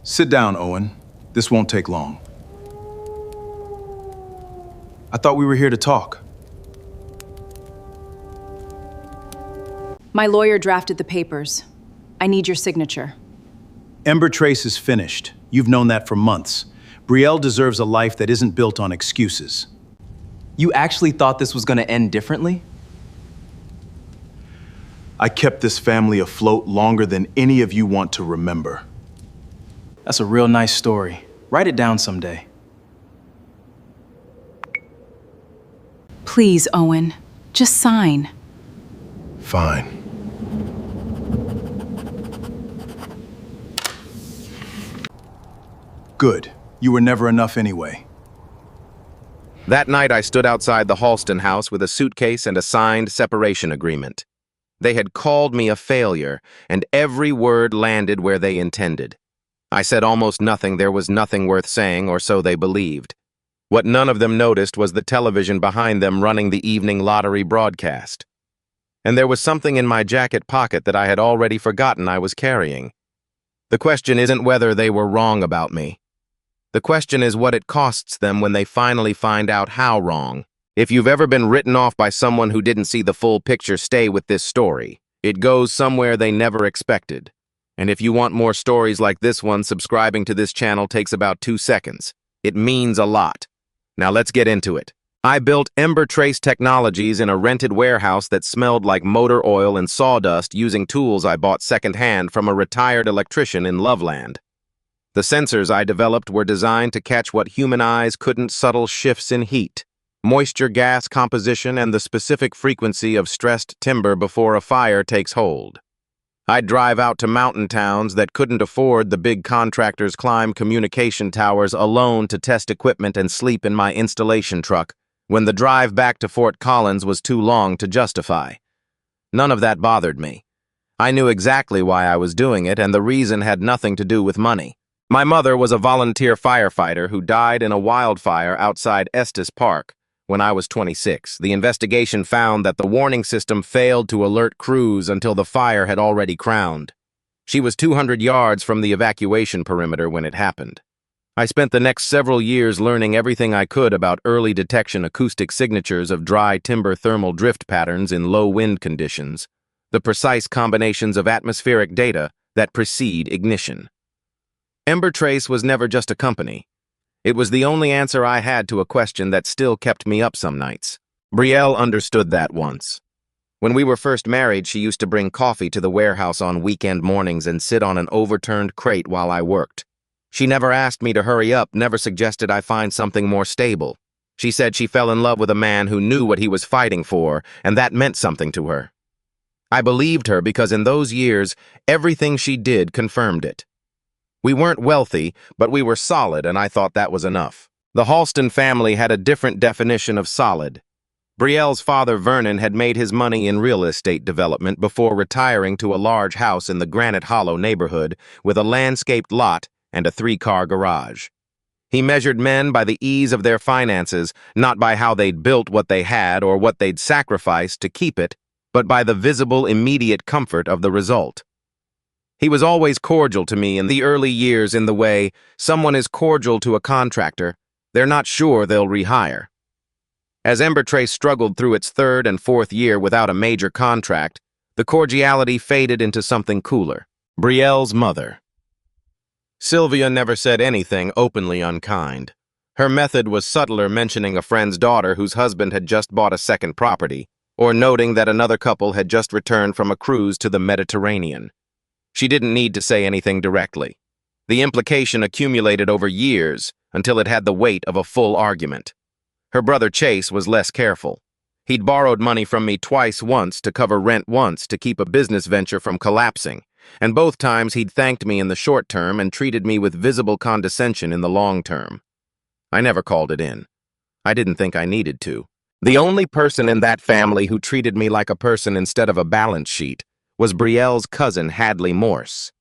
Sit down, Owen. This won't take long. I thought we were here to talk. My lawyer drafted the papers. I need your signature. Ember Trace is finished. You've known that for months. Brielle deserves a life that isn't built on excuses. You actually thought this was gonna end differently? I kept this family afloat longer than any of you want to remember. That's a real nice story. Write it down someday. Please, Owen. Just sign. Fine. Good. You were never enough anyway. That night I stood outside the Halston house with a suitcase and a signed separation agreement. They had called me a failure, and every word landed where they intended. I said almost nothing. There was nothing worth saying, or so they believed. What none of them noticed was the television behind them running the evening lottery broadcast. And there was something in my jacket pocket that I had already forgotten I was carrying. The question isn't whether they were wrong about me. The question is what it costs them when they finally find out how wrong. If you've ever been written off by someone who didn't see the full picture, stay with this story. It goes somewhere they never expected. And if you want more stories like this one, subscribing to this channel takes about 2 seconds. It means a lot. Now let's get into it. I built Ember Trace technologies in a rented warehouse that smelled like motor oil and sawdust using tools I bought secondhand from a retired electrician in Loveland. The sensors I developed were designed to catch what human eyes couldn't: subtle shifts in heat, moisture gas composition, and the specific frequency of stressed timber before a fire takes hold. I'd drive out to mountain towns that couldn't afford the big contractors, climb communication towers alone to test equipment, and sleep in my installation truck when the drive back to Fort Collins was too long to justify. None of that bothered me. I knew exactly why I was doing it, and the reason had nothing to do with money. My mother was a volunteer firefighter who died in a wildfire outside Estes Park when I was 26. The investigation found that the warning system failed to alert crews until the fire had already crowned. She was 200 yards from the evacuation perimeter when it happened. I spent the next several years learning everything I could about early detection acoustic signatures of dry timber thermal drift patterns in low wind conditions, the precise combinations of atmospheric data that precede ignition. Ember Trace was never just a company. It was the only answer I had to a question that still kept me up some nights. Brielle understood that once. When we were first married, she used to bring coffee to the warehouse on weekend mornings and sit on an overturned crate while I worked. She never asked me to hurry up, never suggested I find something more stable. She said she fell in love with a man who knew what he was fighting for, and that meant something to her. I believed her because in those years, everything she did confirmed it. We weren't wealthy, but we were solid, and I thought that was enough. The Halston family had a different definition of solid. Brielle's father, Vernon, had made his money in real estate development before retiring to a large house in the Granite Hollow neighborhood with a landscaped lot and a 3-car garage. He measured men by the ease of their finances, not by how they'd built what they had or what they'd sacrificed to keep it, but by the visible, immediate comfort of the result. He was always cordial to me in the early years in the way someone is cordial to a contractor. They're not sure they'll rehire. As Ember Trace struggled through its 3rd and 4th year without a major contract, the cordiality faded into something cooler. Brielle's mother. Sylvia never said anything openly unkind. Her method was subtler, mentioning a friend's daughter whose husband had just bought a second property, or noting that another couple had just returned from a cruise to the Mediterranean. She didn't need to say anything directly. The implication accumulated over years until it had the weight of a full argument. Her brother Chase was less careful. He'd borrowed money from me twice, once to cover rent, once to keep a business venture from collapsing, and both times he'd thanked me in the short term and treated me with visible condescension in the long term. I never called it in. I didn't think I needed to. The only person in that family who treated me like a person instead of a balance sheet was Brielle's cousin, Hadley Morse.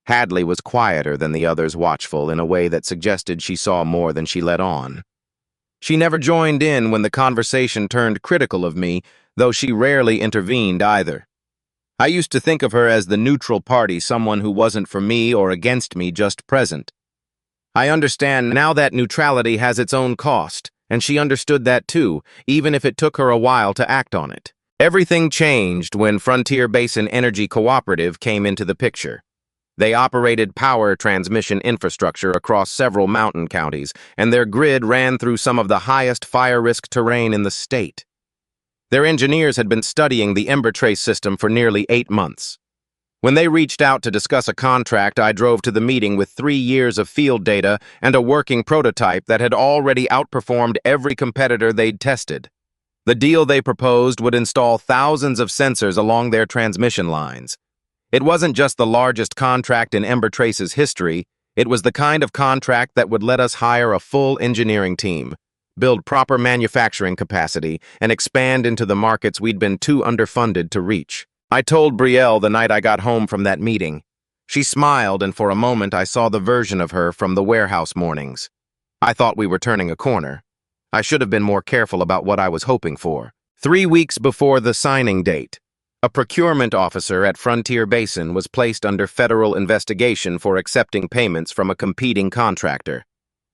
Hadley was quieter than the others, watchful in a way that suggested she saw more than she let on. She never joined in when the conversation turned critical of me, though she rarely intervened either. I used to think of her as the neutral party, someone who wasn't for me or against me, just present. I understand now that neutrality has its own cost, and she understood that too, even if it took her a while to act on it. Everything changed when Frontier Basin Energy Cooperative came into the picture. They operated power transmission infrastructure across several mountain counties, and their grid ran through some of the highest fire-risk terrain in the state. Their engineers had been studying the Ember Trace system for nearly 8 months. When they reached out to discuss a contract, I drove to the meeting with 3 years of field data and a working prototype that had already outperformed every competitor they'd tested. The deal they proposed would install thousands of sensors along their transmission lines. It wasn't just the largest contract in Ember Trace's history, it was the kind of contract that would let us hire a full engineering team, build proper manufacturing capacity, and expand into the markets we'd been too underfunded to reach. I told Brielle the night I got home from that meeting. She smiled, and for a moment I saw the version of her from the warehouse mornings. I thought we were turning a corner. I should have been more careful about what I was hoping for. 3 weeks before the signing date, a procurement officer at Frontier Basin was placed under federal investigation for accepting payments from a competing contractor.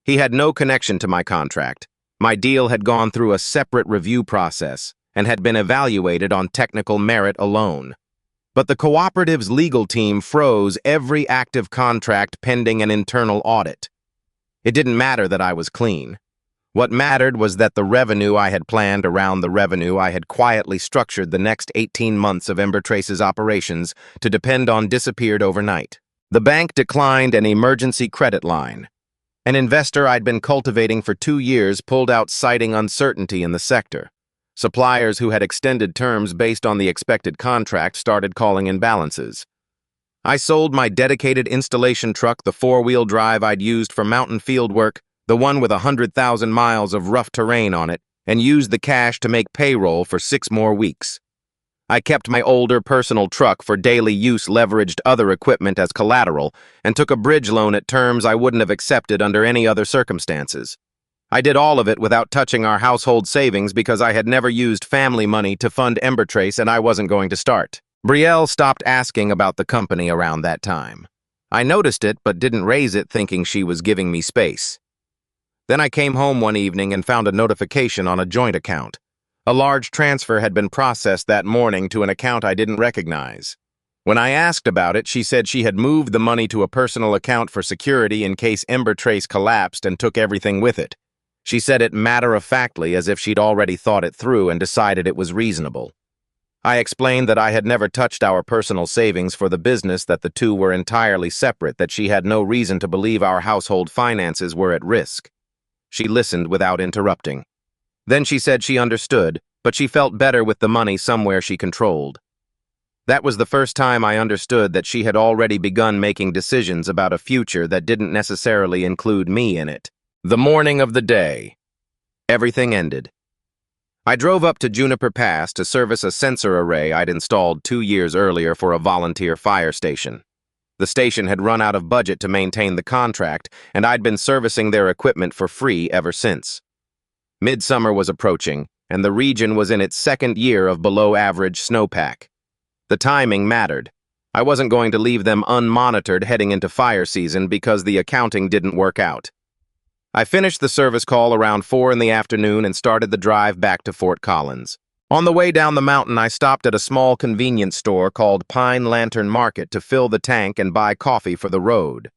He had no connection to my contract. My deal had gone through a separate review process and had been evaluated on technical merit alone. But the cooperative's legal team froze every active contract pending an internal audit. It didn't matter that I was clean. What mattered was that the revenue I had planned around the revenue I had quietly structured the next 18 months of Ember Trace's operations to depend on disappeared overnight. The bank declined an emergency credit line. An investor I'd been cultivating for 2 years pulled out, citing uncertainty in the sector. Suppliers who had extended terms based on the expected contract started calling in balances. I sold my dedicated installation truck, the 4-wheel drive I'd used for mountain field work, the one with 100,000 miles of rough terrain on it, and used the cash to make payroll for 6 more weeks. I kept my older personal truck for daily use, leveraged other equipment as collateral, and took a bridge loan at terms I wouldn't have accepted under any other circumstances. I did all of it without touching our household savings because I had never used family money to fund Ember Trace, and I wasn't going to start. Brielle stopped asking about the company around that time. I noticed it but didn't raise it, thinking she was giving me space. Then I came home one evening and found a notification on a joint account. A large transfer had been processed that morning to an account I didn't recognize. When I asked about it, she said she had moved the money to a personal account for security in case Ember Trace collapsed, and took everything with it. She said it matter-of-factly, as if she'd already thought it through and decided it was reasonable. I explained that I had never touched our personal savings for the business, that the two were entirely separate, that she had no reason to believe our household finances were at risk. She listened without interrupting. Then she said she understood, but she felt better with the money somewhere she controlled. That was the first time I understood that she had already begun making decisions about a future that didn't necessarily include me in it. The morning of the day, everything ended. I drove up to Juniper Pass to service a sensor array I'd installed 2 years earlier for a volunteer fire station. The station had run out of budget to maintain the contract, and I'd been servicing their equipment for free ever since. Midsummer was approaching, and the region was in its second year of below-average snowpack. The timing mattered. I wasn't going to leave them unmonitored heading into fire season because the accounting didn't work out. I finished the service call around 4 in the afternoon and started the drive back to Fort Collins. On the way down the mountain, I stopped at a small convenience store called Pine Lantern Market to fill the tank and buy coffee for the road.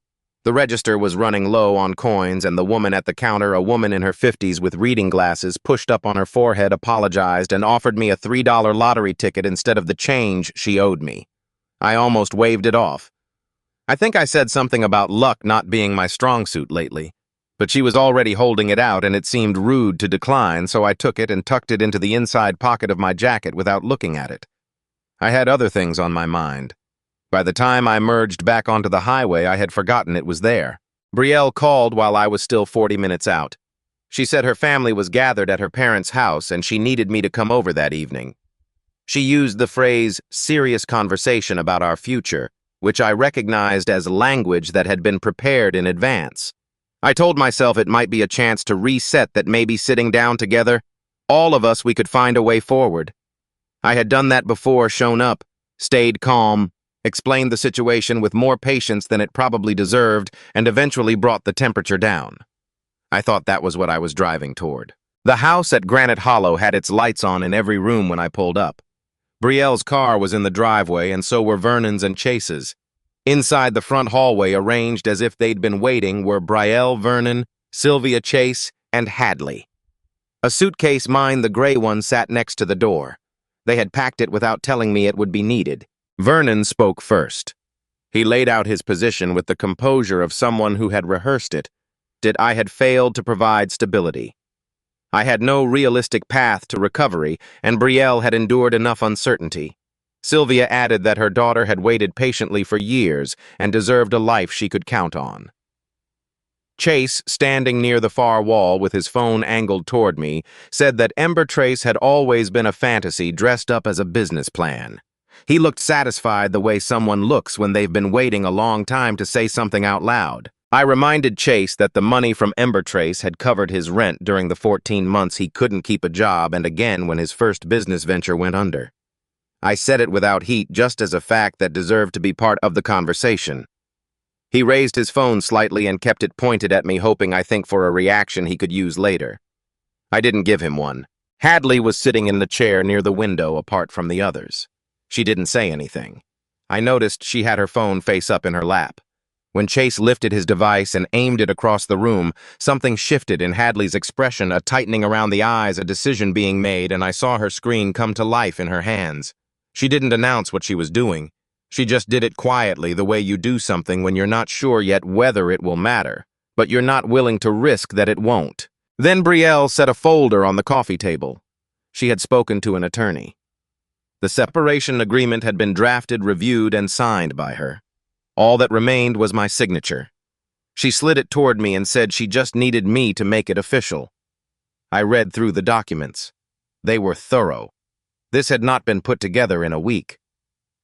The register was running low on coins, and the woman at the counter, a woman in her 50s with reading glasses pushed up on her forehead, apologized and offered me a $3 lottery ticket instead of the change she owed me. I almost waved it off. I think I said something about luck not being my strong suit lately. But she was already holding it out, and it seemed rude to decline, so I took it and tucked it into the inside pocket of my jacket without looking at it. I had other things on my mind. By the time I merged back onto the highway, I had forgotten it was there. Brielle called while I was still 40 minutes out. She said her family was gathered at her parents' house, and she needed me to come over that evening. She used the phrase, serious conversation about our future, which I recognized as language that had been prepared in advance. I told myself it might be a chance to reset, that maybe sitting down together, all of us, we could find a way forward. I had done that before, shown up, stayed calm, explained the situation with more patience than it probably deserved, and eventually brought the temperature down. I thought that was what I was driving toward. The house at Granite Hollow had its lights on in every room when I pulled up. Brielle's car was in the driveway, and so were Vernon's and Chase's. Inside the front hallway, arranged as if they'd been waiting, were Brielle, Vernon, Sylvia Chase, and Hadley. A suitcase, mine the gray one, sat next to the door. They had packed it without telling me it would be needed. Vernon spoke first. He laid out his position with the composure of someone who had rehearsed it. I had failed to provide stability. I had no realistic path to recovery, and Brielle had endured enough uncertainty. Sylvia added that her daughter had waited patiently for years and deserved a life she could count on. Chase, standing near the far wall with his phone angled toward me, said that Ember Trace had always been a fantasy dressed up as a business plan. He looked satisfied the way someone looks when they've been waiting a long time to say something out loud. I reminded Chase that the money from Ember Trace had covered his rent during the 14 months he couldn't keep a job, and again when his first business venture went under. I said it without heat, just as a fact that deserved to be part of the conversation. He raised his phone slightly and kept it pointed at me, hoping I think for a reaction he could use later. I didn't give him one. Hadley was sitting in the chair near the window apart from the others. She didn't say anything. I noticed she had her phone face up in her lap. When Chase lifted his device and aimed it across the room, something shifted in Hadley's expression, a tightening around the eyes, a decision being made, and I saw her screen come to life in her hands. She didn't announce what she was doing. She just did it quietly, the way you do something when you're not sure yet whether it will matter, but you're not willing to risk that it won't. Then Brielle set a folder on the coffee table. She had spoken to an attorney. The separation agreement had been drafted, reviewed, and signed by her. All that remained was my signature. She slid it toward me and said she just needed me to make it official. I read through the documents. They were thorough. This had not been put together in a week.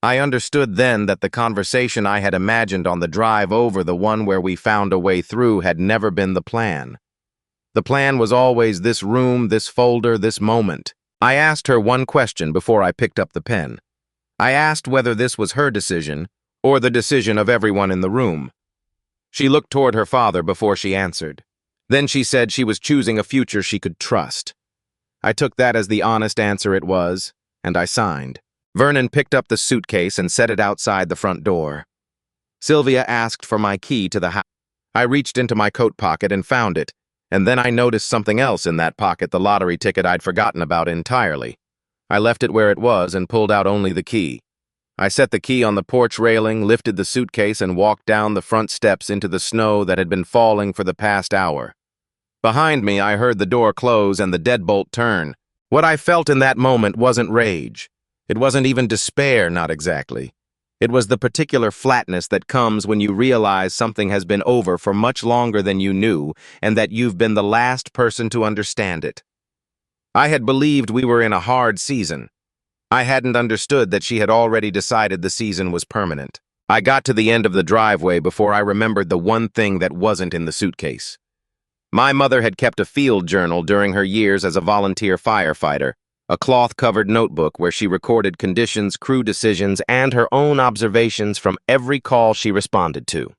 I understood then that the conversation I had imagined on the drive over, the one where we found a way through, had never been the plan. The plan was always this room, this folder, this moment. I asked her one question before I picked up the pen. I asked whether this was her decision or the decision of everyone in the room. She looked toward her father before she answered. Then she said she was choosing a future she could trust. I took that as the honest answer it was, and I signed. Vernon picked up the suitcase and set it outside the front door. Sylvia asked for my key to the house. I reached into my coat pocket and found it, and then I noticed something else in that pocket, the lottery ticket I'd forgotten about entirely. I left it where it was and pulled out only the key. I set the key on the porch railing, lifted the suitcase, and walked down the front steps into the snow that had been falling for the past hour. Behind me, I heard the door close and the deadbolt turn. What I felt in that moment wasn't rage. It wasn't even despair, not exactly. It was the particular flatness that comes when you realize something has been over for much longer than you knew, and that you've been the last person to understand it. I had believed we were in a hard season. I hadn't understood that she had already decided the season was permanent. I got to the end of the driveway before I remembered the one thing that wasn't in the suitcase. My mother had kept a field journal during her years as a volunteer firefighter, a cloth-covered notebook where she recorded conditions, crew decisions, and her own observations from every call she responded to.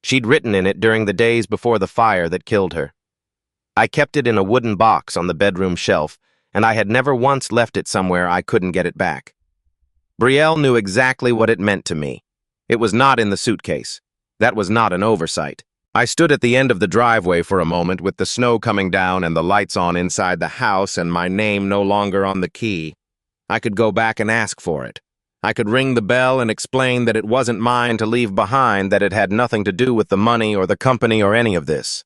She'd written in it during the days before the fire that killed her. I kept it in a wooden box on the bedroom shelf, and I had never once left it somewhere I couldn't get it back. Brielle knew exactly what it meant to me. It was not in the suitcase. That was not an oversight. I stood at the end of the driveway for a moment with the snow coming down and the lights on inside the house and my name no longer on the key. I could go back and ask for it. I could ring the bell and explain that it wasn't mine to leave behind, that it had nothing to do with the money or the company or any of this.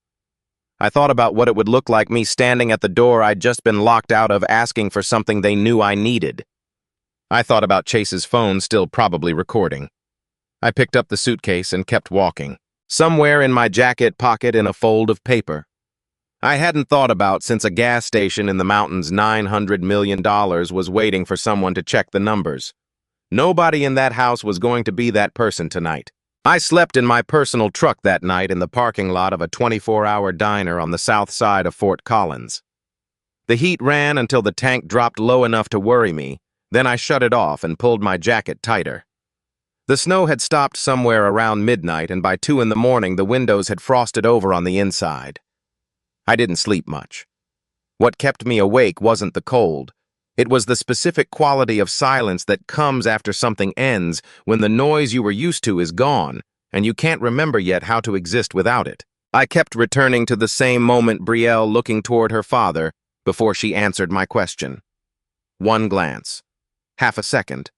I thought about what it would look like, me standing at the door I'd just been locked out of, asking for something they knew I needed. I thought about Chase's phone still probably recording. I picked up the suitcase and kept walking. Somewhere in my jacket pocket in a fold of paper. I hadn't thought about since a gas station in the mountains $900 million was waiting for someone to check the numbers. Nobody in that house was going to be that person tonight. I slept in my personal truck that night in the parking lot of a 24-hour diner on the south side of Fort Collins. The heat ran until the tank dropped low enough to worry me, Then I shut it off and pulled my jacket tighter. The snow had stopped somewhere around midnight, and by 2 in the morning the windows had frosted over on the inside. I didn't sleep much. What kept me awake wasn't the cold. It was the specific quality of silence that comes after something ends, when the noise you were used to is gone, and you can't remember yet how to exist without it. I kept returning to the same moment, Brielle looking toward her father, before she answered my question. One glance. Half a second.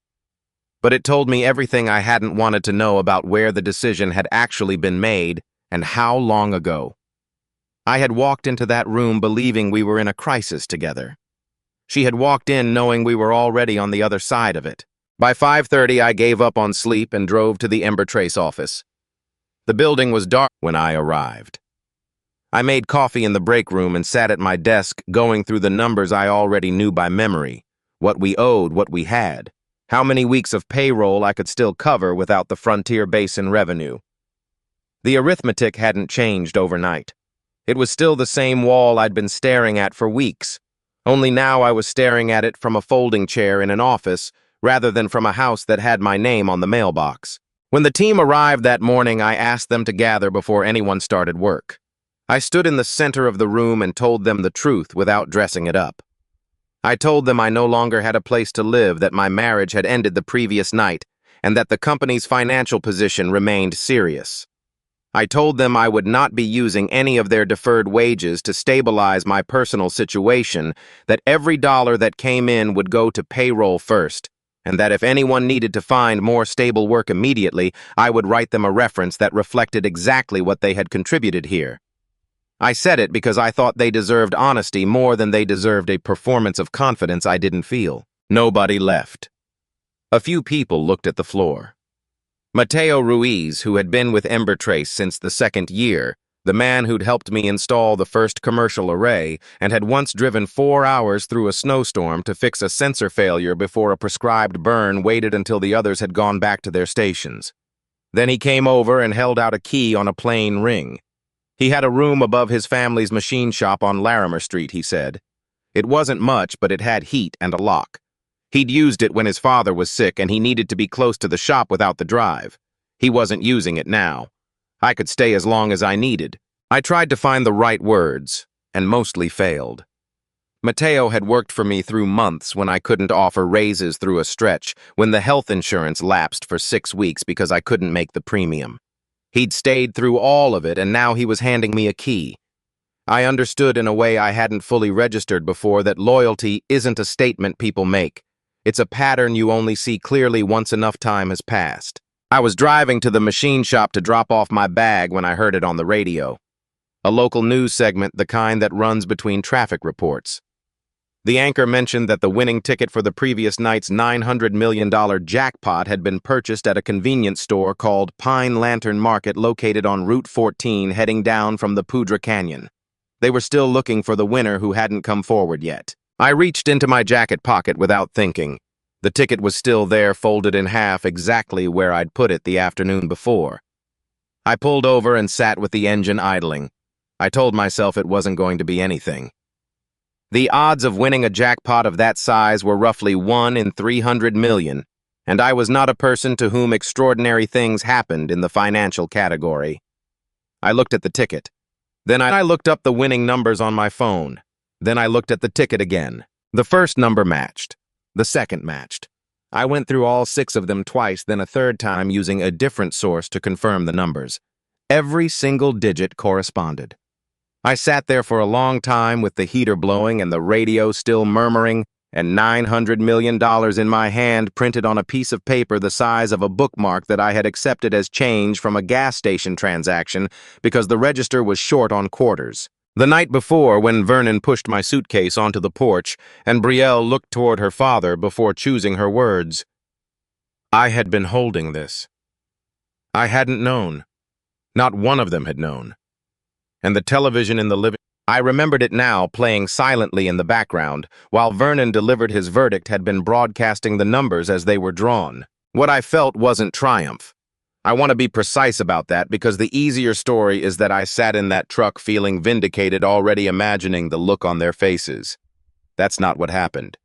But it told me everything I hadn't wanted to know about where the decision had actually been made and how long ago. I had walked into that room believing we were in a crisis together. She had walked in knowing we were already on the other side of it. By 5:30, I gave up on sleep and drove to the Ember Trace office. The building was dark when I arrived. I made coffee in the break room and sat at my desk going through the numbers I already knew by memory. What we owed, what we had. How many weeks of payroll I could still cover without the Frontier Basin revenue. The arithmetic hadn't changed overnight. It was still the same wall I'd been staring at for weeks. Only now I was staring at it from a folding chair in an office, rather than from a house that had my name on the mailbox. When the team arrived that morning, I asked them to gather before anyone started work. I stood in the center of the room and told them the truth without dressing it up. I told them I no longer had a place to live, that my marriage had ended the previous night, and that the company's financial position remained serious. I told them I would not be using any of their deferred wages to stabilize my personal situation, that every dollar that came in would go to payroll first, and that if anyone needed to find more stable work immediately, I would write them a reference that reflected exactly what they had contributed here. I said it because I thought they deserved honesty more than they deserved a performance of confidence I didn't feel. Nobody left. A few people looked at the floor. Mateo Ruiz, who had been with Ember Trace since the second year, the man who'd helped me install the first commercial array and had once driven 4 hours through a snowstorm to fix a sensor failure before a prescribed burn, waited until the others had gone back to their stations. Then he came over and held out a key on a plain ring. He had a room above his family's machine shop on Larimer Street, he said. It wasn't much, but it had heat and a lock. He'd used it when his father was sick and he needed to be close to the shop without the drive. He wasn't using it now. I could stay as long as I needed. I tried to find the right words, and mostly failed. Mateo had worked for me through months when I couldn't offer raises through a stretch, when the health insurance lapsed for 6 weeks because I couldn't make the premium. He'd stayed through all of it, and now he was handing me a key. I understood in a way I hadn't fully registered before that loyalty isn't a statement people make. It's a pattern you only see clearly once enough time has passed. I was driving to the machine shop to drop off my bag when I heard it on the radio. A local news segment, the kind that runs between traffic reports. The anchor mentioned that the winning ticket for the previous night's $900 million jackpot had been purchased at a convenience store called Pine Lantern Market, located on Route 14 heading down from the Poudre Canyon. They were still looking for the winner who hadn't come forward yet. I reached into my jacket pocket without thinking. The ticket was still there, folded in half, exactly where I'd put it the afternoon before. I pulled over and sat with the engine idling. I told myself it wasn't going to be anything. The odds of winning a jackpot of that size were roughly 1 in 300 million, and I was not a person to whom extraordinary things happened in the financial category. I looked at the ticket. Then I looked up the winning numbers on my phone. Then I looked at the ticket again. The first number matched. The second matched. I went through all 6 of them twice, then a third time using a different source to confirm the numbers. Every single digit corresponded. I sat there for a long time with the heater blowing and the radio still murmuring, and $900 million in my hand, printed on a piece of paper the size of a bookmark that I had accepted as change from a gas station transaction because the register was short on quarters. The night before, when Vernon pushed my suitcase onto the porch and Brielle looked toward her father before choosing her words, I had been holding this. I hadn't known. Not one of them had known. And the television in the living room, I remembered it now, playing silently in the background, while Vernon delivered his verdict, had been broadcasting the numbers as they were drawn. What I felt wasn't triumph. I want to be precise about that, because the easier story is that I sat in that truck feeling vindicated, already imagining the look on their faces. That's not what happened.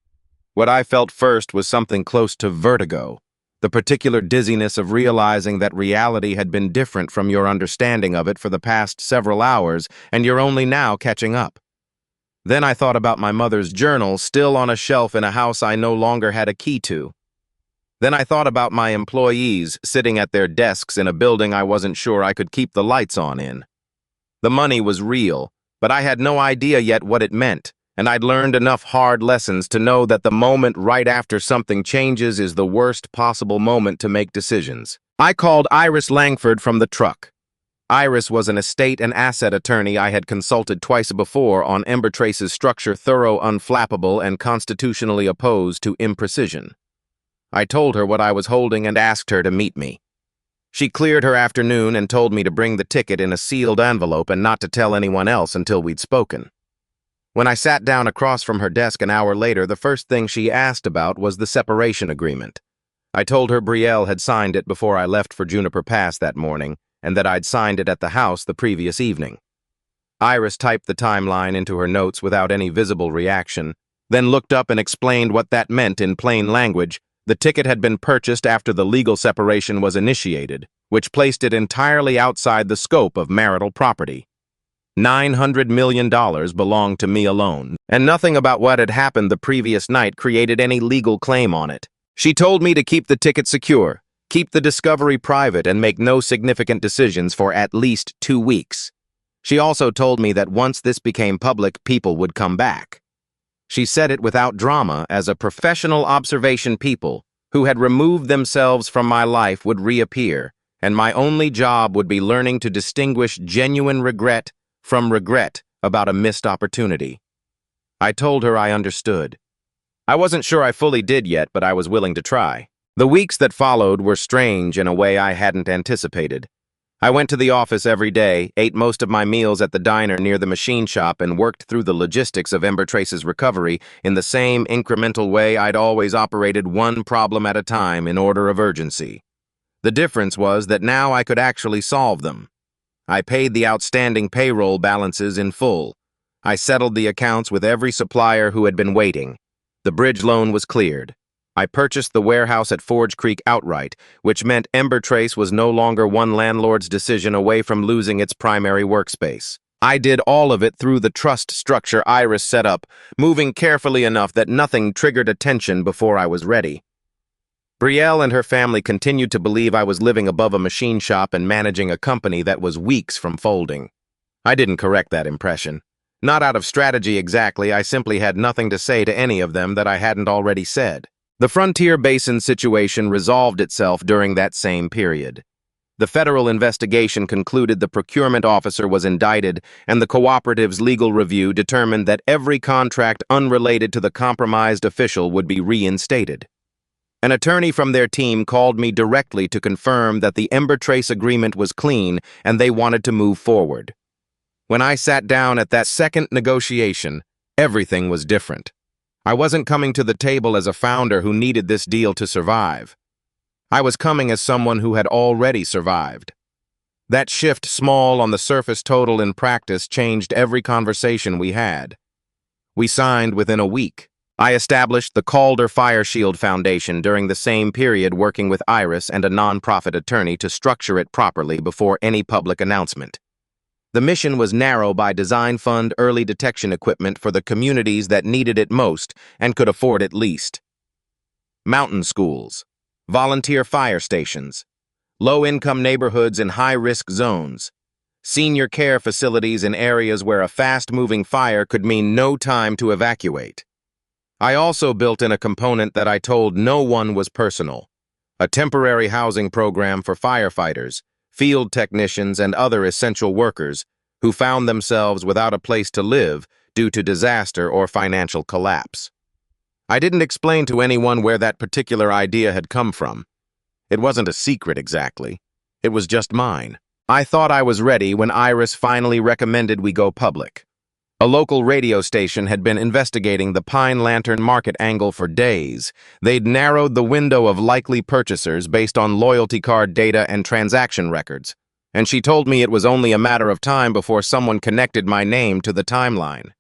What I felt first was something close to vertigo, the particular dizziness of realizing that reality had been different from your understanding of it for the past several hours, and you're only now catching up. Then I thought about my mother's journal still on a shelf in a house I no longer had a key to. Then I thought about my employees sitting at their desks in a building I wasn't sure I could keep the lights on in. The money was real, but I had no idea yet what it meant, and I'd learned enough hard lessons to know that the moment right after something changes is the worst possible moment to make decisions. I called Iris Langford from the truck. Iris was an estate and asset attorney I had consulted twice before on Ember Trace's structure, thorough, unflappable, and constitutionally opposed to imprecision. I told her what I was holding and asked her to meet me. She cleared her afternoon and told me to bring the ticket in a sealed envelope and not to tell anyone else until we'd spoken. When I sat down across from her desk an hour later, the first thing she asked about was the separation agreement. I told her Brielle had signed it before I left for Juniper Pass that morning, and that I'd signed it at the house the previous evening. Iris typed the timeline into her notes without any visible reaction, then looked up and explained what that meant in plain language. The ticket had been purchased after the legal separation was initiated, which placed it entirely outside the scope of marital property. $900 million belonged to me alone, and nothing about what had happened the previous night created any legal claim on it. She told me to keep the ticket secure, keep the discovery private, and make no significant decisions for at least 2 weeks. She also told me that once this became public, people would come back. She said it without drama, as a professional observation. People who had removed themselves from my life would reappear, and my only job would be learning to distinguish genuine regret from regret about a missed opportunity. I told her I understood. I wasn't sure I fully did yet, but I was willing to try. The weeks that followed were strange in a way I hadn't anticipated. I went to the office every day, ate most of my meals at the diner near the machine shop, and worked through the logistics of Ember Trace's recovery in the same incremental way I'd always operated, one problem at a time in order of urgency. The difference was that now I could actually solve them. I paid the outstanding payroll balances in full. I settled the accounts with every supplier who had been waiting. The bridge loan was cleared. I purchased the warehouse at Forge Creek outright, which meant Ember Trace was no longer one landlord's decision away from losing its primary workspace. I did all of it through the trust structure Iris set up, moving carefully enough that nothing triggered attention before I was ready. Brielle and her family continued to believe I was living above a machine shop and managing a company that was weeks from folding. I didn't correct that impression. Not out of strategy exactly, I simply had nothing to say to any of them that I hadn't already said. The Frontier Basin situation resolved itself during that same period. The federal investigation concluded the procurement officer was indicted, and the cooperative's legal review determined that every contract unrelated to the compromised official would be reinstated. An attorney from their team called me directly to confirm that the Ember Trace agreement was clean and they wanted to move forward. When I sat down at that second negotiation, everything was different. I wasn't coming to the table as a founder who needed this deal to survive. I was coming as someone who had already survived. That shift, small on the surface, total in practice, changed every conversation we had. We signed within a week. I established the Calder Fire Shield Foundation during the same period, working with Iris and a nonprofit attorney to structure it properly before any public announcement. The mission was narrow by design, fund early detection equipment for the communities that needed it most and could afford it least. Mountain schools, volunteer fire stations, low-income neighborhoods in high-risk zones, senior care facilities in areas where a fast-moving fire could mean no time to evacuate. I also built in a component that I told no one was personal, a temporary housing program for firefighters, field technicians, and other essential workers who found themselves without a place to live due to disaster or financial collapse. I didn't explain to anyone where that particular idea had come from. It wasn't a secret exactly. It was just mine. I thought I was ready when Iris finally recommended we go public. A local radio station had been investigating the Pine Lantern market angle for days. They'd narrowed the window of likely purchasers based on loyalty card data and transaction records, and she told me it was only a matter of time before someone connected my name to the timeline.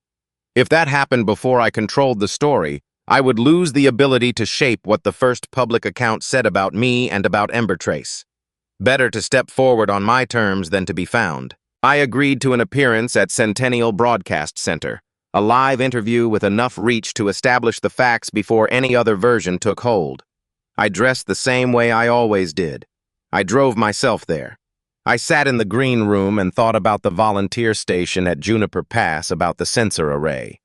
If that happened before I controlled the story, I would lose the ability to shape what the first public account said about me and about Ember Trace. Better to step forward on my terms than to be found. I agreed to an appearance at Centennial Broadcast Center, a live interview with enough reach to establish the facts before any other version took hold. I dressed the same way I always did. I drove myself there. I sat in the green room and thought about the volunteer station at Juniper Pass, about the sensor array.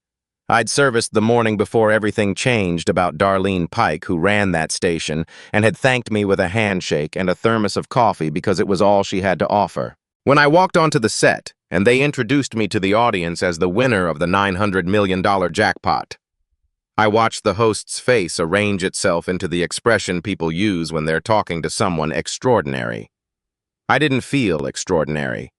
I'd serviced the morning before everything changed about Darlene Pike, who ran that station, and had thanked me with a handshake and a thermos of coffee because it was all she had to offer. When I walked onto the set, and they introduced me to the audience as the winner of the $900 million jackpot, I watched the host's face arrange itself into the expression people use when they're talking to someone extraordinary. I didn't feel extraordinary.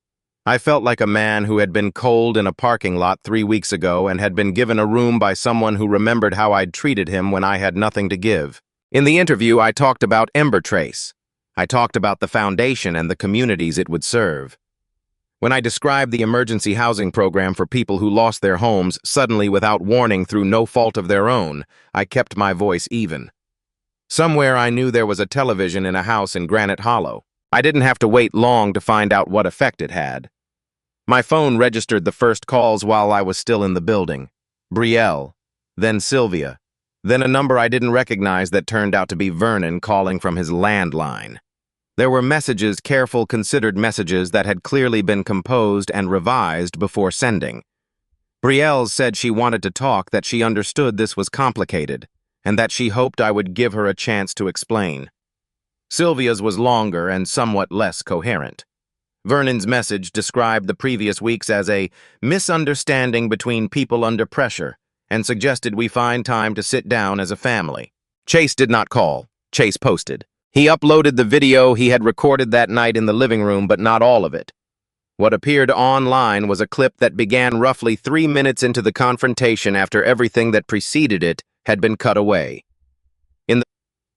I felt like a man who had been cold in a parking lot 3 weeks ago and had been given a room by someone who remembered how I'd treated him when I had nothing to give. In the interview, I talked about Ember Trace. I talked about the foundation and the communities it would serve. When I described the emergency housing program for people who lost their homes suddenly without warning through no fault of their own, I kept my voice even. Somewhere I knew there was a television in a house in Granite Hollow. I didn't have to wait long to find out what effect it had. My phone registered the first calls while I was still in the building. Brielle, then Sylvia, then a number I didn't recognize that turned out to be Vernon calling from his landline. There were messages, careful, considered messages that had clearly been composed and revised before sending. Brielle said she wanted to talk, that she understood this was complicated, and that she hoped I would give her a chance to explain. Sylvia's was longer and somewhat less coherent. Vernon's message described the previous weeks as a misunderstanding between people under pressure and suggested we find time to sit down as a family. Chase did not call. Chase posted. He uploaded the video he had recorded that night in the living room, but not all of it. What appeared online was a clip that began roughly 3 minutes into the confrontation after everything that preceded it had been cut away.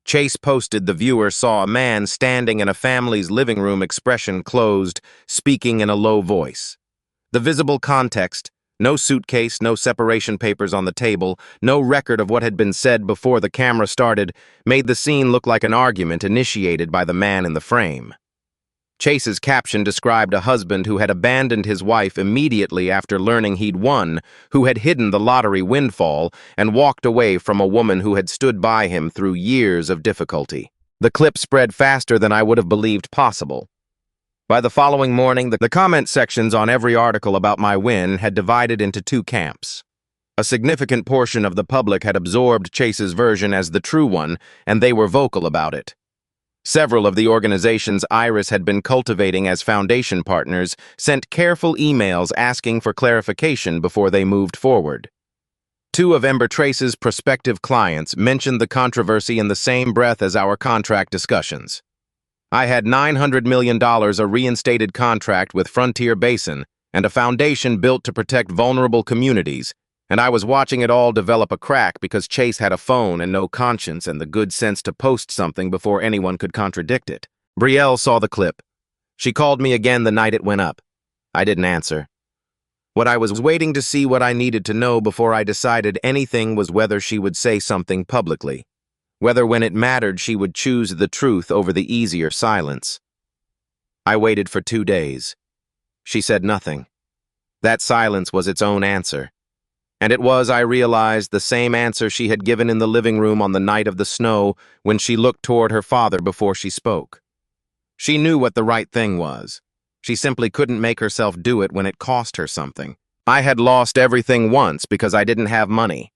Chase posted, the viewer saw a man standing in a family's living room, expression closed, speaking in a low voice. The visible context, no suitcase, no separation papers on the table, no record of what had been said before the camera started, made the scene look like an argument initiated by the man in the frame. Chase's caption described a husband who had abandoned his wife immediately after learning he'd won, who had hidden the lottery windfall, and walked away from a woman who had stood by him through years of difficulty. The clip spread faster than I would have believed possible. By the following morning, the comment sections on every article about my win had divided into 2 camps. A significant portion of the public had absorbed Chase's version as the true one, and they were vocal about it. Several of the organizations Iris had been cultivating as foundation partners sent careful emails asking for clarification before they moved forward. 2 of Ember Trace's prospective clients mentioned the controversy in the same breath as our contract discussions. I had $900 million, a reinstated contract with Frontier Basin, and a foundation built to protect vulnerable communities, and I was watching it all develop a crack because Chase had a phone and no conscience and the good sense to post something before anyone could contradict it. Brielle saw the clip. She called me again the night it went up. I didn't answer. What I was waiting to see what I needed to know before I decided anything was whether she would say something publicly. Whether when it mattered she would choose the truth over the easier silence. I waited for 2 days. She said nothing. That silence was its own answer. And it was, I realized, the same answer she had given in the living room on the night of the snow when she looked toward her father before she spoke. She knew what the right thing was. She simply couldn't make herself do it when it cost her something. I had lost everything once because I didn't have money.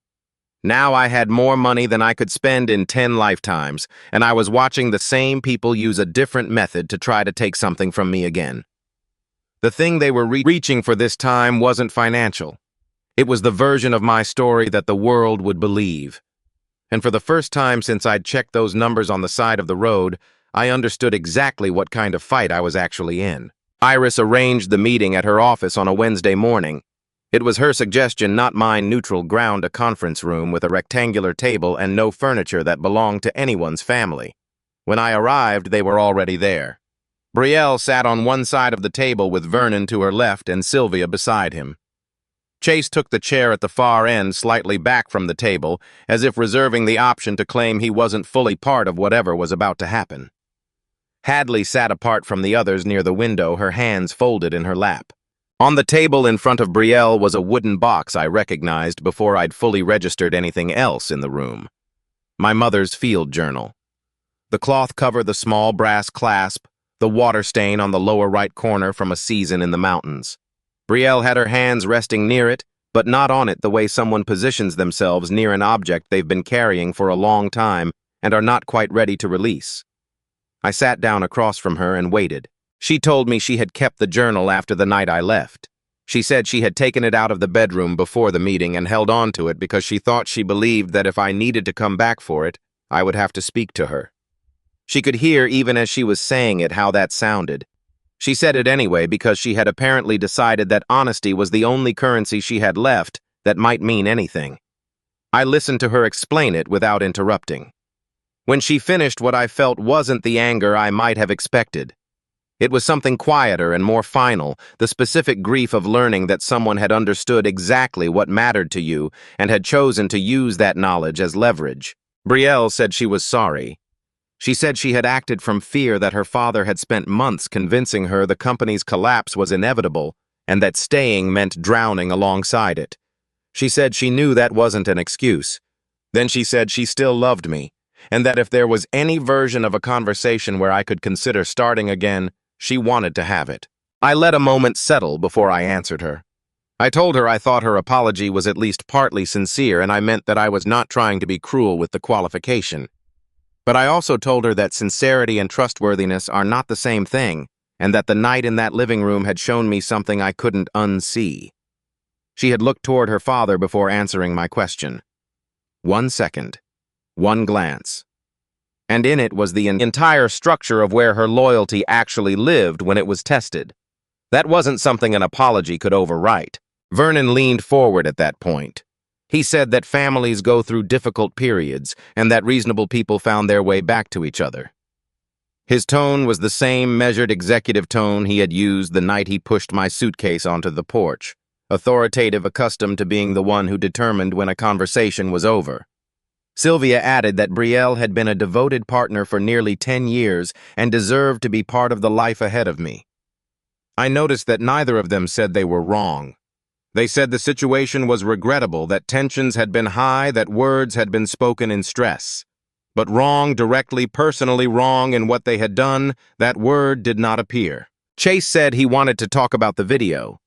Now I had more money than I could spend in 10 lifetimes, and I was watching the same people use a different method to try to take something from me again. The thing they were reaching for this time wasn't financial. It was the version of my story that the world would believe. And for the first time since I'd checked those numbers on the side of the road, I understood exactly what kind of fight I was actually in. Iris arranged the meeting at her office on a Wednesday morning. It was her suggestion, not mine. Neutral ground, a conference room with a rectangular table and no furniture that belonged to anyone's family. When I arrived, they were already there. Brielle sat on one side of the table with Vernon to her left and Sylvia beside him. Chase took the chair at the far end slightly back from the table, as if reserving the option to claim he wasn't fully part of whatever was about to happen. Hadley sat apart from the others near the window, her hands folded in her lap. On the table in front of Brielle was a wooden box I recognized before I'd fully registered anything else in the room. My mother's field journal. The cloth cover, the small brass clasp, the water stain on the lower right corner from a season in the mountains. Brielle had her hands resting near it, but not on it the way someone positions themselves near an object they've been carrying for a long time and are not quite ready to release. I sat down across from her and waited. She told me she had kept the journal after the night I left. She said she had taken it out of the bedroom before the meeting and held on to it because she thought she believed that if I needed to come back for it, I would have to speak to her. She could hear, even as she was saying it, how that sounded. She said it anyway because she had apparently decided that honesty was the only currency she had left that might mean anything. I listened to her explain it without interrupting. When she finished, what I felt wasn't the anger I might have expected. It was something quieter and more final, the specific grief of learning that someone had understood exactly what mattered to you and had chosen to use that knowledge as leverage. Brielle said she was sorry. She said she had acted from fear that her father had spent months convincing her the company's collapse was inevitable and that staying meant drowning alongside it. She said she knew that wasn't an excuse. Then she said she still loved me, and that if there was any version of a conversation where I could consider starting again, she wanted to have it. I let a moment settle before I answered her. I told her I thought her apology was at least partly sincere, and I meant that I was not trying to be cruel with the qualification. But I also told her that sincerity and trustworthiness are not the same thing, and that the night in that living room had shown me something I couldn't unsee. She had looked toward her father before answering my question. 1 second. 1 glance. And in it was the entire structure of where her loyalty actually lived when it was tested. That wasn't something an apology could overwrite. Vernon leaned forward at that point. He said that families go through difficult periods and that reasonable people found their way back to each other. His tone was the same measured executive tone he had used the night he pushed my suitcase onto the porch, authoritative, accustomed to being the one who determined when a conversation was over. Sylvia added that Brielle had been a devoted partner for nearly 10 years and deserved to be part of the life ahead of me. I noticed that neither of them said they were wrong. They said the situation was regrettable, that tensions had been high, that words had been spoken in stress. But wrong, directly, personally wrong in what they had done, that word did not appear. Chase said he wanted to talk about the video.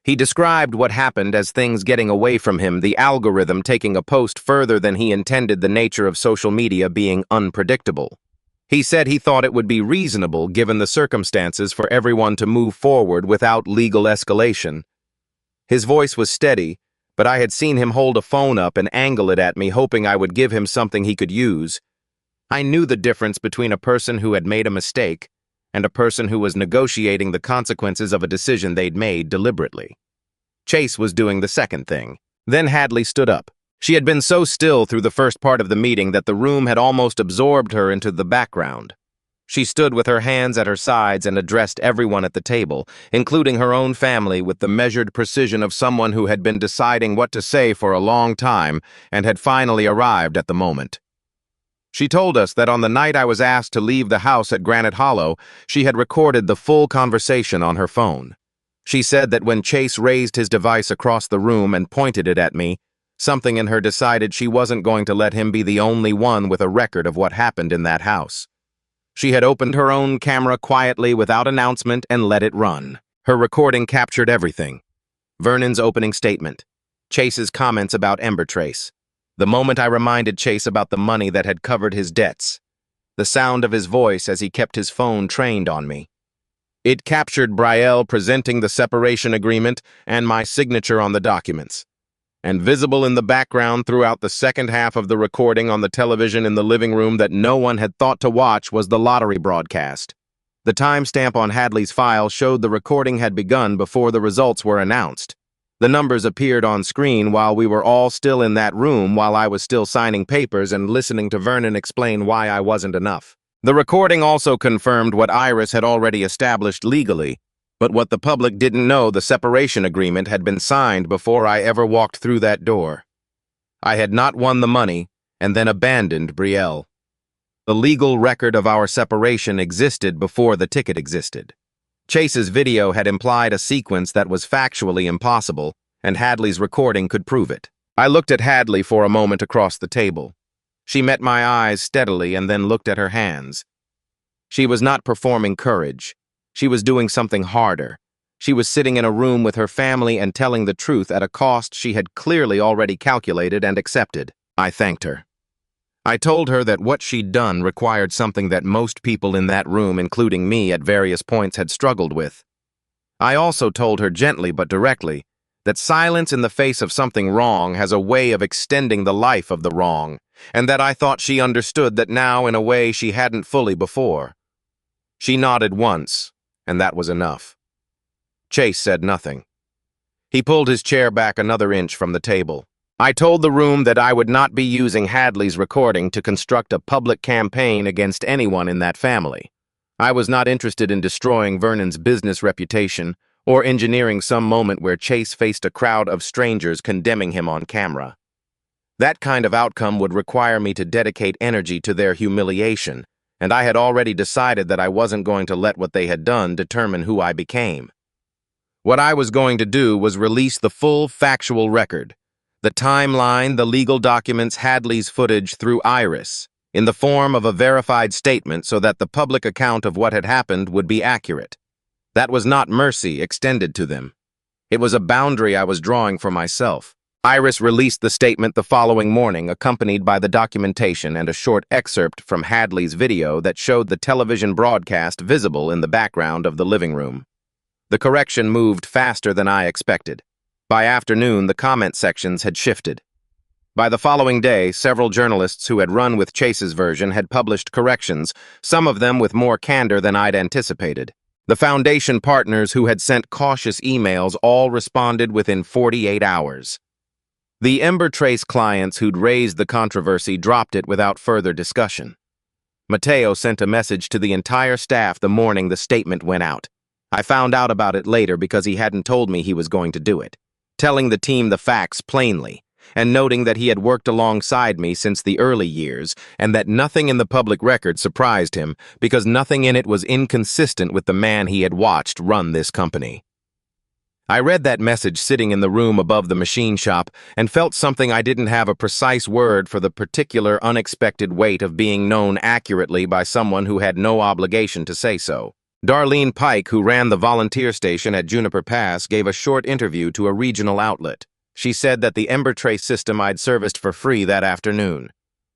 He described what happened as things getting away from him, the algorithm taking a post further than he intended, the nature of social media being unpredictable. He said he thought it would be reasonable, given the circumstances, for everyone to move forward without legal escalation. His voice was steady, but I had seen him hold a phone up and angle it at me, hoping I would give him something he could use. I knew the difference between a person who had made a mistake and a person who was negotiating the consequences of a decision they'd made deliberately. Chase was doing the second thing. Then Hadley stood up. She had been so still through the first part of the meeting that the room had almost absorbed her into the background. She stood with her hands at her sides and addressed everyone at the table, including her own family, with the measured precision of someone who had been deciding what to say for a long time and had finally arrived at the moment. She told us that on the night I was asked to leave the house at Granite Hollow, she had recorded the full conversation on her phone. She said that when Chase raised his device across the room and pointed it at me, something in her decided she wasn't going to let him be the only one with a record of what happened in that house. She had opened her own camera quietly without announcement and let it run. Her recording captured everything. Vernon's opening statement, Chase's comments about Ember Trace, the moment I reminded Chase about the money that had covered his debts, the sound of his voice as he kept his phone trained on me. It captured Brielle presenting the separation agreement and my signature on the documents. And visible in the background throughout the second half of the recording on the television in the living room that no one had thought to watch was the lottery broadcast. The timestamp on Hadley's file showed the recording had begun before the results were announced. The numbers appeared on screen while we were all still in that room, while I was still signing papers and listening to Vernon explain why I wasn't enough. The recording also confirmed what Iris had already established legally. But what the public didn't know, the separation agreement had been signed before I ever walked through that door. I had not won the money and then abandoned Brielle. The legal record of our separation existed before the ticket existed. Chase's video had implied a sequence that was factually impossible, and Hadley's recording could prove it. I looked at Hadley for a moment across the table. She met my eyes steadily and then looked at her hands. She was not performing courage. She was doing something harder. She was sitting in a room with her family and telling the truth at a cost she had clearly already calculated and accepted. I thanked her. I told her that what she'd done required something that most people in that room, including me, at various points had struggled with. I also told her gently but directly that silence in the face of something wrong has a way of extending the life of the wrong, and that I thought she understood that now in a way she hadn't fully before. She nodded once, and that was enough. Chase said nothing. He pulled his chair back another inch from the table. I told the room that I would not be using Hadley's recording to construct a public campaign against anyone in that family. I was not interested in destroying Vernon's business reputation or engineering some moment where Chase faced a crowd of strangers condemning him on camera. That kind of outcome would require me to dedicate energy to their humiliation, and I had already decided that I wasn't going to let what they had done determine who I became. What I was going to do was release the full factual record. The timeline, the legal documents, Hadley's footage through Iris, in the form of a verified statement so that the public account of what had happened would be accurate. That was not mercy extended to them. It was a boundary I was drawing for myself. Iris released the statement the following morning, accompanied by the documentation and a short excerpt from Hadley's video that showed the television broadcast visible in the background of the living room. The correction moved faster than I expected. By afternoon, the comment sections had shifted. By the following day, several journalists who had run with Chase's version had published corrections, some of them with more candor than I'd anticipated. The Foundation partners who had sent cautious emails all responded within 48 hours. The Ember Trace clients who'd raised the controversy dropped it without further discussion. Mateo sent a message to the entire staff the morning the statement went out. I found out about it later because he hadn't told me he was going to do it, telling the team the facts plainly, and noting that he had worked alongside me since the early years and that nothing in the public record surprised him because nothing in it was inconsistent with the man he had watched run this company. I read that message sitting in the room above the machine shop and felt something I didn't have a precise word for, the particular unexpected weight of being known accurately by someone who had no obligation to say so. Darlene Pike, who ran the volunteer station at Juniper Pass, gave a short interview to a regional outlet. She said that the Ember Trace system I'd serviced for free that afternoon.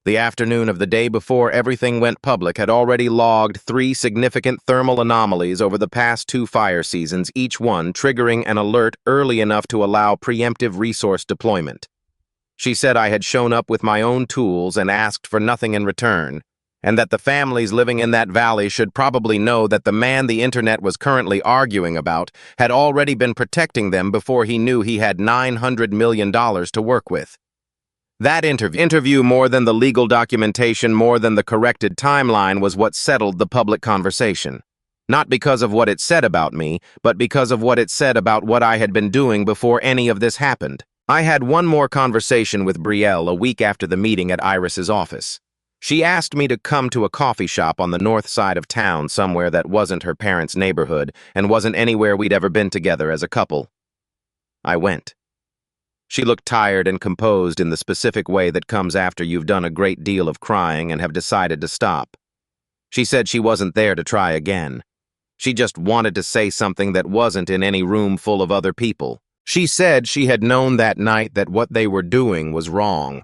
The afternoon of the day before everything went public had already logged 3 significant thermal anomalies over the past 2 fire seasons, each one triggering an alert early enough to allow preemptive resource deployment. She said I had shown up with my own tools and asked for nothing in return, and that the families living in that valley should probably know that the man the internet was currently arguing about had already been protecting them before he knew he had $900 million to work with. That interview, more than the legal documentation, more than the corrected timeline, was what settled the public conversation. Not because of what it said about me, but because of what it said about what I had been doing before any of this happened. I had one more conversation with Brielle a week after the meeting at Iris's office. She asked me to come to a coffee shop on the north side of town, somewhere that wasn't her parents' neighborhood and wasn't anywhere we'd ever been together as a couple. I went. She looked tired and composed in the specific way that comes after you've done a great deal of crying and have decided to stop. She said she wasn't there to try again. She just wanted to say something that wasn't in any room full of other people. She said she had known that night that what they were doing was wrong.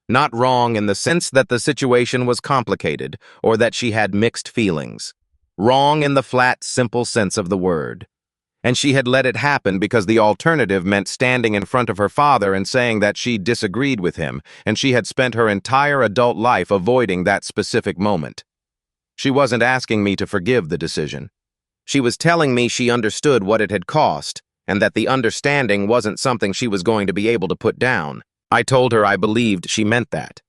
Not wrong in the sense that the situation was complicated or that she had mixed feelings. Wrong in the flat, simple sense of the word. And she had let it happen because the alternative meant standing in front of her father and saying that she disagreed with him, and she had spent her entire adult life avoiding that specific moment. She wasn't asking me to forgive the decision. She was telling me she understood what it had cost, and that the understanding wasn't something she was going to be able to put down. I told her I believed she meant that.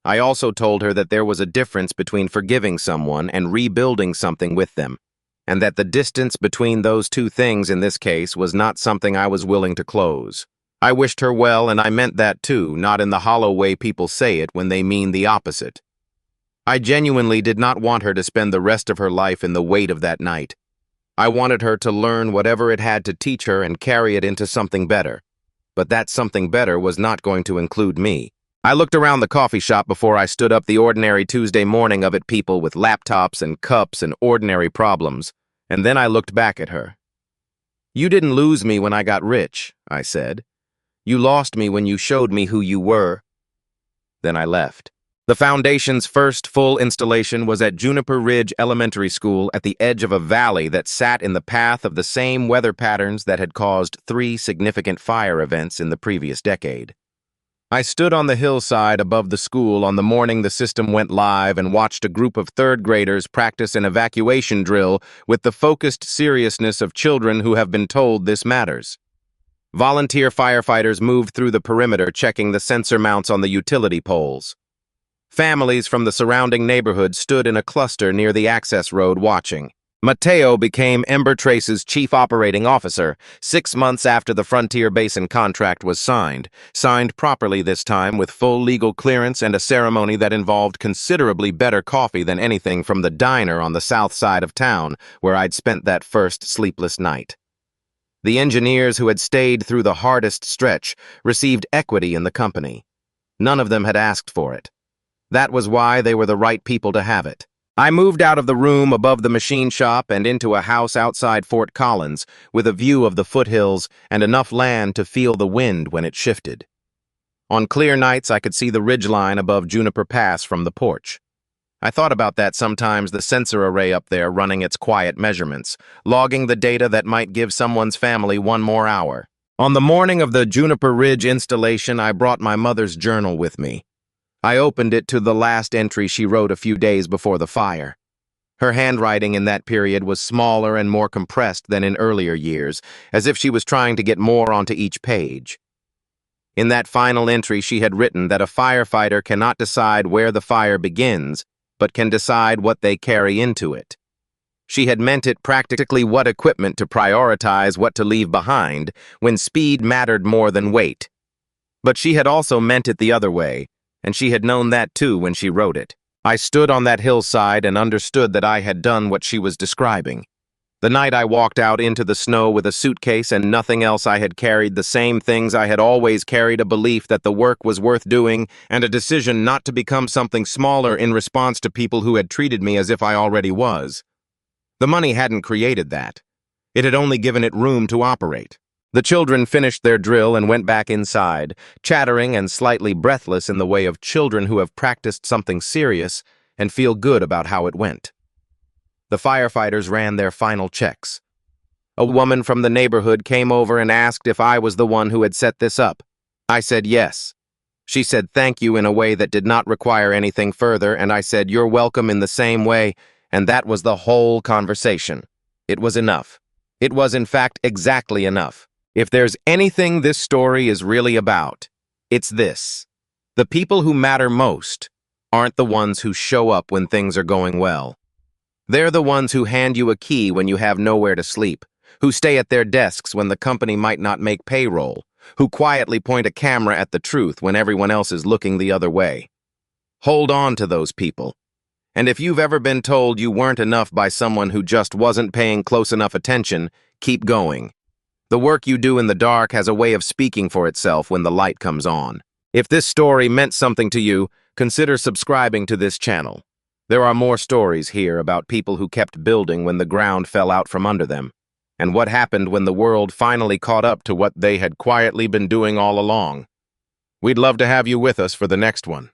I also told her that there was a difference between forgiving someone and rebuilding something with them, and that the distance between those two things in this case was not something I was willing to close. I wished her well, and I meant that too, not in the hollow way people say it when they mean the opposite. I genuinely did not want her to spend the rest of her life in the weight of that night. I wanted her to learn whatever it had to teach her and carry it into something better. But that something better was not going to include me. I looked around the coffee shop before I stood up the ordinary Tuesday morning of it, people with laptops and cups and ordinary problems, and then I looked back at her. "You didn't lose me when I got rich," I said. "You lost me when you showed me who you were." Then I left. The Foundation's first full installation was at Juniper Ridge Elementary School at the edge of a valley that sat in the path of the same weather patterns that had caused 3 significant fire events in the previous decade. I stood on the hillside above the school on the morning the system went live and watched a group of 3rd graders practice an evacuation drill with the focused seriousness of children who have been told this matters. Volunteer firefighters moved through the perimeter, checking the sensor mounts on the utility poles. Families from the surrounding neighborhood stood in a cluster near the access road watching. Mateo became Ember Trace's chief operating officer 6 months after the Frontier Basin contract was signed properly this time with full legal clearance and a ceremony that involved considerably better coffee than anything from the diner on the south side of town where I'd spent that first sleepless night. The engineers who had stayed through the hardest stretch received equity in the company. None of them had asked for it. That was why they were the right people to have it. I moved out of the room above the machine shop and into a house outside Fort Collins with a view of the foothills and enough land to feel the wind when it shifted. On clear nights, I could see the ridgeline above Juniper Pass from the porch. I thought about that sometimes, the sensor array up there running its quiet measurements, logging the data that might give someone's family 1 more hour. On the morning of the Juniper Ridge installation, I brought my mother's journal with me. I opened it to the last entry she wrote a few days before the fire. Her handwriting in that period was smaller and more compressed than in earlier years, as if she was trying to get more onto each page. In that final entry, she had written that a firefighter cannot decide where the fire begins, but can decide what they carry into it. She had meant it practically what equipment to prioritize, what to leave behind, when speed mattered more than weight. But she had also meant it the other way, and she had known that too when she wrote it. I stood on that hillside and understood that I had done what she was describing. The night I walked out into the snow with a suitcase and nothing else, I had carried the same things I had always carried: a belief that the work was worth doing and a decision not to become something smaller in response to people who had treated me as if I already was. The money hadn't created that. It had only given it room to operate. The children finished their drill and went back inside, chattering and slightly breathless in the way of children who have practiced something serious and feel good about how it went. The firefighters ran their final checks. A woman from the neighborhood came over and asked if I was the one who had set this up. I said yes. She said thank you in a way that did not require anything further, and I said you're welcome in the same way, and that was the whole conversation. It was enough. It was, in fact, exactly enough. If there's anything this story is really about, it's this. The people who matter most aren't the ones who show up when things are going well. They're the ones who hand you a key when you have nowhere to sleep, who stay at their desks when the company might not make payroll, who quietly point a camera at the truth when everyone else is looking the other way. Hold on to those people. And if you've ever been told you weren't enough by someone who just wasn't paying close enough attention, keep going. The work you do in the dark has a way of speaking for itself when the light comes on. If this story meant something to you, consider subscribing to this channel. There are more stories here about people who kept building when the ground fell out from under them, and what happened when the world finally caught up to what they had quietly been doing all along. We'd love to have you with us for the next one.